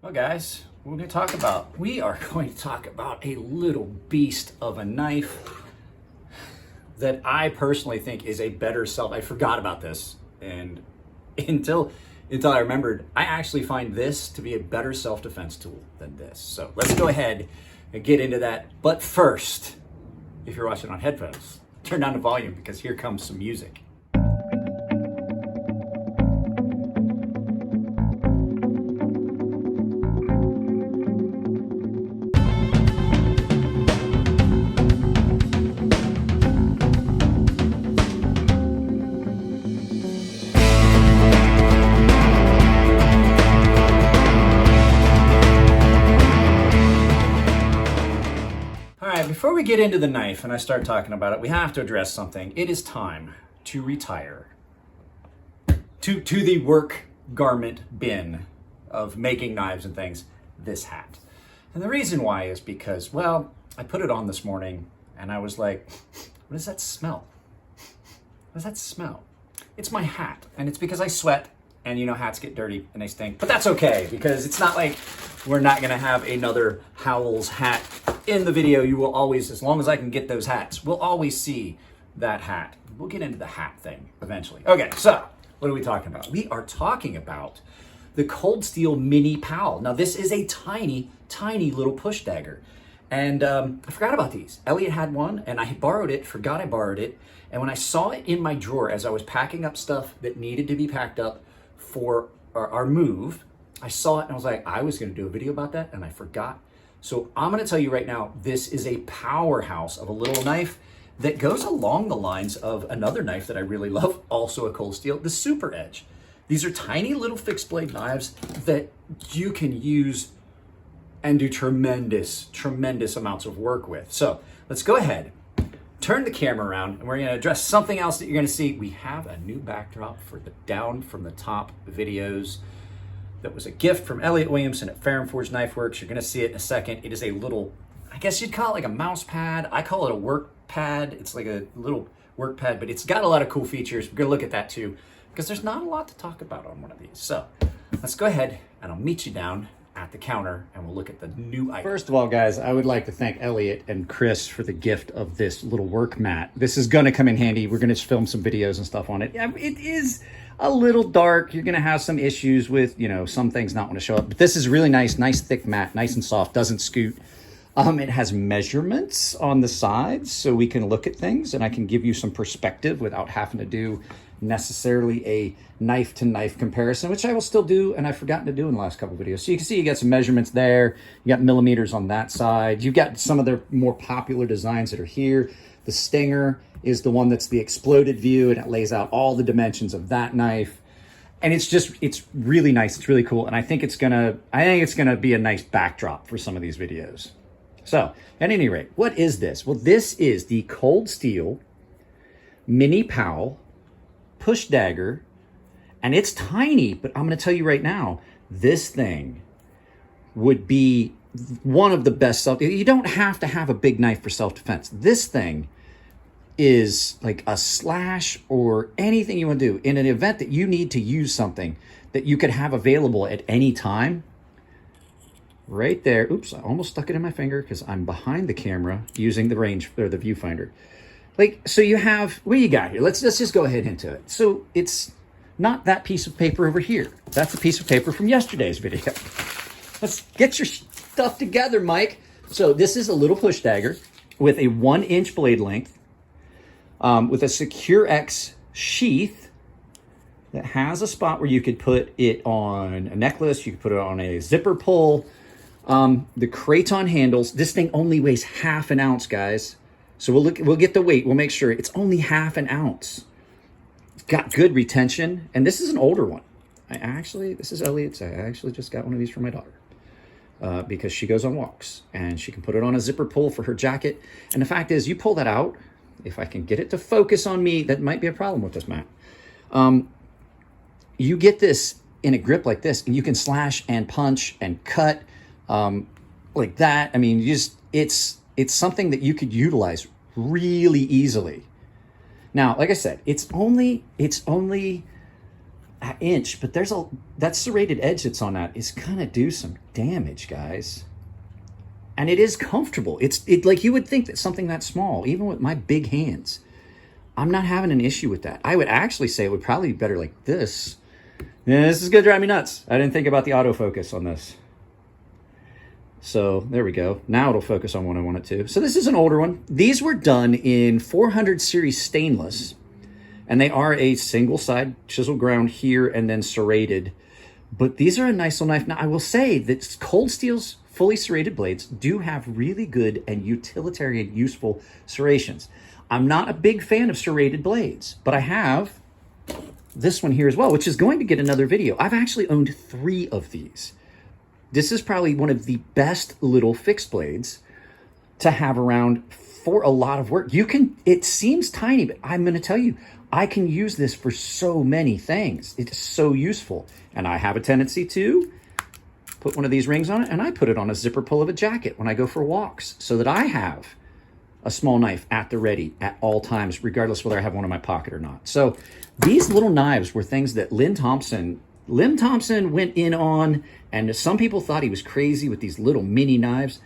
Well, guys, we are going to talk about a little beast of a knife that I personally think is a better self. I forgot about this, and until I remembered, I actually find this to be a better self-defense tool than this. So let's go ahead and get into that. But first, if you're watching on headphones, turn down the volume because here comes some music. Before we get into the knife and I start talking about it, we have to address something. It is time to retire to the work garment bin of making knives and things, this hat. And the reason why is because, well, I put it on this morning and I was like, what does that smell? What does that smell? It's my hat, and it's because I sweat, and you know hats get dirty and they stink, but that's okay because it's not like we're not gonna have another Howell's hat in the video. You will always, as long as I can get those hats, we'll always see that hat. We'll get into the hat thing eventually. Okay, so what are we talking about? We are talking about the Cold Steel Mini Powell. Now this is a tiny, tiny little push dagger. And I forgot about these. Elliot had one and I borrowed it, forgot I borrowed it. And when I saw it in my drawer as I was packing up stuff that needed to be packed up for our move, I saw it and I was like, I was gonna do a video about that and I forgot. So I'm gonna tell you right now, this is a powerhouse of a little knife that goes along the lines of another knife that I really love, also a Cold Steel, the Super Edge. These are tiny little fixed blade knives that you can use and do tremendous, tremendous amounts of work with. So let's go ahead, turn the camera around, and we're gonna address something else that you're gonna see. We have a new backdrop for the Down from the Top videos. That was a gift from Elliot Williamson at Ferrum Forge Knife Works. You're gonna see it in a second. It is a little, I guess you'd call it like a mouse pad. I call it a work pad. It's like a little work pad, but it's got a lot of cool features. We're gonna look at that too, because there's not a lot to talk about on one of these. So let's go ahead and I'll meet you down at the counter and we'll look at the new item. First of all, guys, I would like to thank Elliot and Chris for the gift of this little work mat. This is gonna come in handy. We're gonna film some videos and stuff on it. Yeah, it is a little dark. You're gonna have some issues with, you know, some things not want to show up, but this is really nice thick mat, nice and soft, doesn't scoot. It has measurements on the sides so we can look at things and I can give you some perspective without having to do necessarily a knife to knife comparison, which I will still do and I've forgotten to do in the last couple of videos. So you can see you got some measurements there. You got millimeters on that side. You've got some of their more popular designs that are here. The Stinger is the one that's the exploded view and it lays out all the dimensions of that knife. And it's really nice. It's really cool. And I think it's gonna be a nice backdrop for some of these videos. So at any rate, what is this? Well, this is the Cold Steel Mini Powell push dagger, and it's tiny, but I'm gonna tell you right now, this thing would be one of the best you don't have to have a big knife for self-defense. This thing is like a slash or anything you want to do in an event that you need to use something that you could have available at any time. Right there. Oops, I almost stuck it in my finger because I'm behind the camera using the range or the viewfinder. Like, so you have, what do you got here? Let's just go ahead into it. So it's not that piece of paper over here. That's a piece of paper from yesterday's video. Let's get your stuff together, Mike. So this is a little push dagger with a 1-inch blade length, with a Secure X sheath that has a spot where you could put it on a necklace. You could put it on a zipper pull. The Kraton handles. This thing only weighs half an ounce, guys. So we'll get the weight. We'll make sure it's only half an ounce. It's got good retention, and this is an older one. This is Elliot's. I actually just got one of these for my daughter because she goes on walks and she can put it on a zipper pull for her jacket. And the fact is, you pull that out. If I can get it to focus on me, that might be a problem with this mat. You get this in a grip like this, and you can slash and punch and cut like that. I mean, it's something that you could utilize really easily. Now, like I said, it's only an inch, but that serrated edge that's on that is gonna do some damage, guys. And it is comfortable. It like you would think that something that small, even with my big hands, I'm not having an issue with that. I would actually say it would probably be better like this. Yeah, this is gonna drive me nuts. I didn't think about the autofocus on this. So there we go. Now it'll focus on what I want it to. So this is an older one. These were done in 400 series stainless, and they are a single side chisel ground here and then serrated. But these are a nice little knife. Now I will say that Cold Steel's fully serrated blades do have really good and utilitarian useful serrations. I'm not a big fan of serrated blades, but I have this one here as well, which is going to get another video. I've actually owned 3 of these. This is probably one of the best little fixed blades to have around for a lot of work. It seems tiny, but I'm going to tell you, I can use this for so many things. It's so useful. And I have a tendency to put one of these rings on it, and I put it on a zipper pull of a jacket when I go for walks so that I have a small knife at the ready at all times, regardless whether I have one in my pocket or not. So these little knives were things that Lynn Thompson went in on, and some people thought he was crazy with these little mini knives.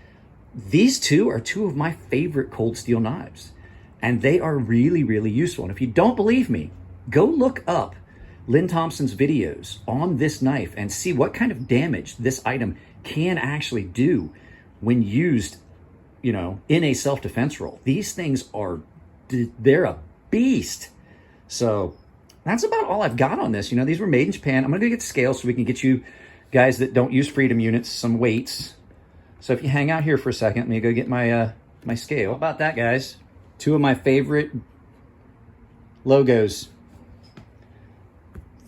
These two are 2 of my favorite Cold Steel knives, and they are really, really useful. And if you don't believe me, go look up Lynn Thompson's videos on this knife and see what kind of damage this item can actually do when used, you know, in a self-defense role. These things they're a beast. So that's about all I've got on this. You know, these were made in Japan. I'm gonna go get the scale so we can get you guys that don't use Freedom units some weights. So if you hang out here for a second, let me go get my my scale. How about that, guys? 2 of my favorite logos.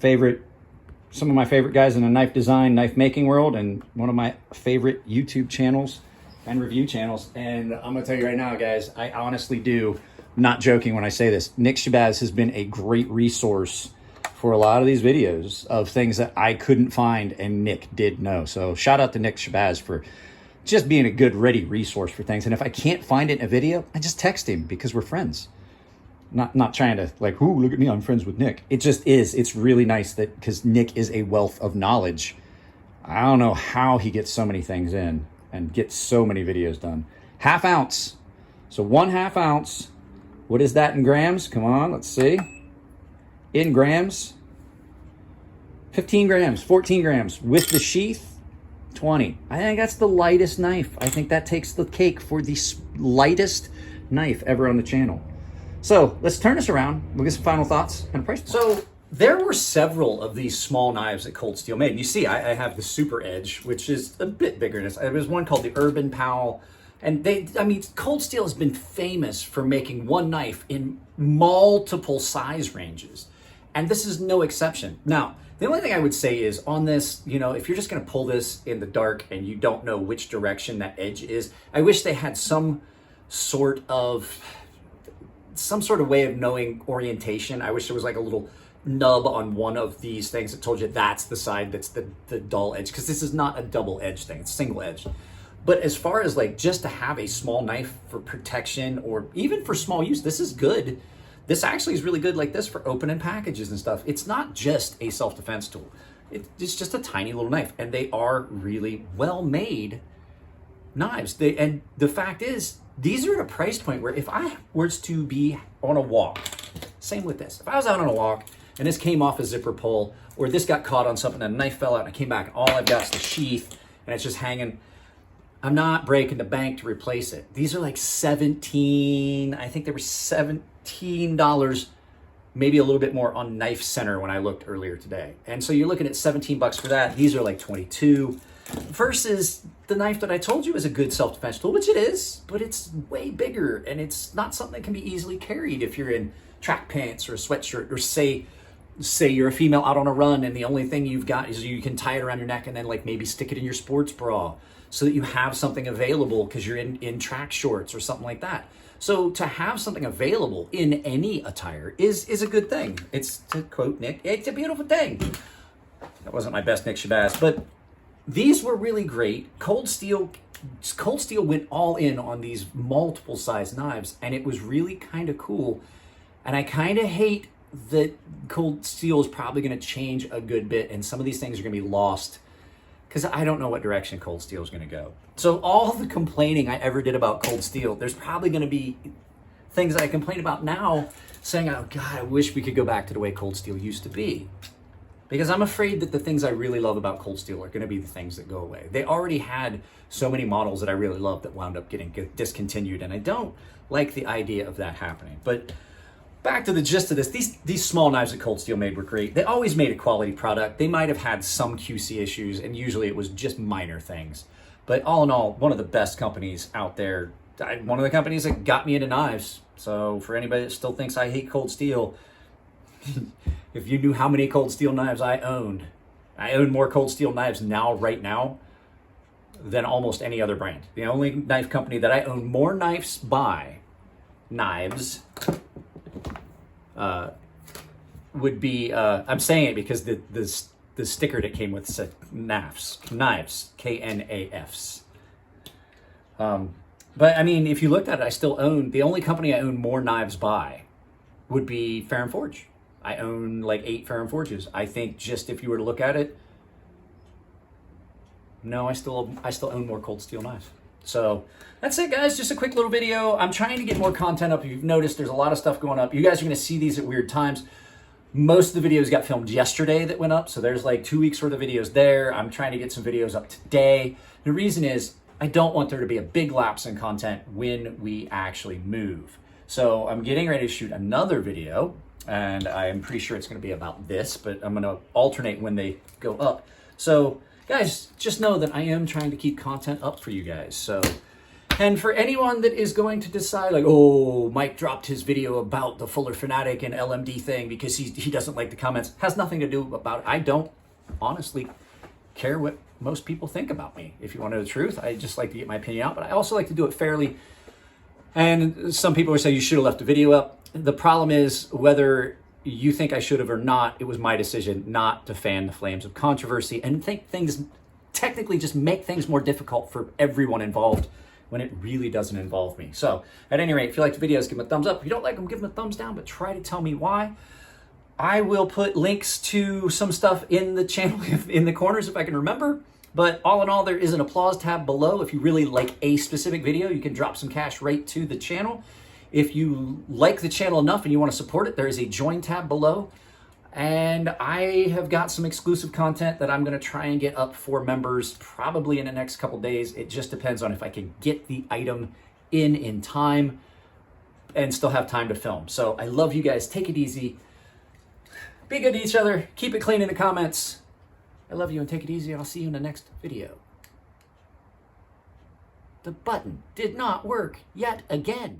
Some of my favorite guys in the knife design, knife making world, and one of my favorite YouTube channels and review channels. And I'm gonna tell you right now, guys, I honestly do, I'm not joking when I say this, Nick Shabazz has been a great resource for a lot of these videos of things that I couldn't find and Nick did know. So shout out to Nick Shabazz for just being a good, ready resource for things. And if I can't find it in a video, I just text him because we're friends. Not trying to like, ooh, look at me, I'm friends with Nick. It just is. It's really nice that, because Nick is a wealth of knowledge. I don't know how he gets so many things in and gets so many videos done. 1/2 ounce. So 1/2 ounce. What is that in grams? Come on, let's see. In grams, 15 grams, 14 grams. With the sheath, 20. I think that's the lightest knife. I think that takes the cake for the lightest knife ever on the channel. So let's turn this around. We'll get some final thoughts and a price point. So there were several of these small knives that Cold Steel made. And you see, I have the Super Edge, which is a bit bigger. There was one called the Urban Powell. And Cold Steel has been famous for making one knife in multiple size ranges. And this is no exception. Now, the only thing I would say is on this, you know, if you're just going to pull this in the dark and you don't know which direction that edge is, I wish they had some sort of way of knowing orientation. I wish there was like a little nub on one of these things that told you that's the side that's the dull edge, because this is not a double edge thing, it's single edge. But as far as like just to have a small knife for protection or even for small use, this is good. This actually is really good like this for opening packages and stuff. It's not just a self-defense tool. It's just a tiny little knife, and they are really well-made knives. And the fact is, these are at a price point where if I was to be on a walk, same with this. If I was out on a walk and this came off a zipper pull, or this got caught on something and a knife fell out and I came back and all I've got is the sheath and it's just hanging, I'm not breaking the bank to replace it. These are like $17, I think they were $17, maybe a little bit more on Knife Center when I looked earlier today. And so you're looking at 17 bucks for that. These are like 22 versus the knife that I told you is a good self-defense tool, which it is, but it's way bigger and it's not something that can be easily carried if you're in track pants or a sweatshirt, or say you're a female out on a run and the only thing you've got is you can tie it around your neck and then like maybe stick it in your sports bra so that you have something available because you're in track shorts or something like that. So to have something available in any attire is a good thing. It's, to quote Nick, it's a beautiful thing. That wasn't my best Nick Shabazz, but these were really great. Cold Steel went all in on these multiple size knives, and it was really kind of cool. And I kind of hate that cold steel is probably going to change a good bit, and some of these things are going to be lost because I don't know what direction cold steel is going to go. So all the complaining I ever did about cold steel, there's probably going to be things I complain about now saying, oh God, I wish we could go back to the way cold steel used to be. Because I'm afraid that the things I really love about cold steel are going to be the things that go away. They already had so many models that I really loved that wound up getting discontinued, and I don't like the idea of that happening. But back to the gist of this, these small knives that Cold Steel made were great. They always made a quality product. They might have had some QC issues, and usually it was just minor things. But all in all, one of the best companies out there. One of the companies that got me into knives. So for anybody that still thinks I hate Cold Steel, if you knew how many Cold Steel knives I own more Cold Steel knives right now, than almost any other brand. The only knife company that I own more knives would be, I'm saying it because the sticker that came with said knives, KNAFs. But I mean, if you looked at it, I still own, the only company I own more knives by would be Ferrum Forge. I own like 8 Ferrum Forges. I think just if you were to look at it, no, I still own more Cold Steel knives. So that's it, guys. Just a quick little video. I'm trying to get more content up. If you've noticed, there's a lot of stuff going up. You guys are going to see these at weird times. Most of the videos got filmed yesterday that went up, so there's like 2 weeks worth of videos there. I'm trying to get some videos up today. The reason is I don't want there to be a big lapse in content when we actually move. So I'm getting ready to shoot another video, and I'm pretty sure it's going to be about this, but I'm going to alternate when they go up. So guys, just know that I am trying to keep content up for you guys. So, and for anyone that is going to decide like, oh, Mike dropped his video about the Fuller Fanatic and LMD thing because he doesn't like the comments, has nothing to do about it. I don't honestly care what most people think about me. If you want to know the truth, I just like to get my opinion out, but I also like to do it fairly. And some people are saying you should have left the video up. The problem is whether you think I should have or not, it was my decision not to fan the flames of controversy and think things technically just make things more difficult for everyone involved when it really doesn't involve me. So at any rate, if you like the videos, give them a thumbs up. If you don't like them, give them a thumbs down, but try to tell me why. I will put links to some stuff in the channel in the corners if I can remember. But all in all, there is an applause tab below. If you really like a specific video, you can drop some cash right to the channel. If you like the channel enough and you want to support it, there is a join tab below. And I have got some exclusive content that I'm going to try and get up for members probably in the next couple days. It just depends on if I can get the item in time and still have time to film. So I love you guys. Take it easy. Be good to each other. Keep it clean in the comments. I love you and take it easy. I'll see you in the next video. The button did not work yet again.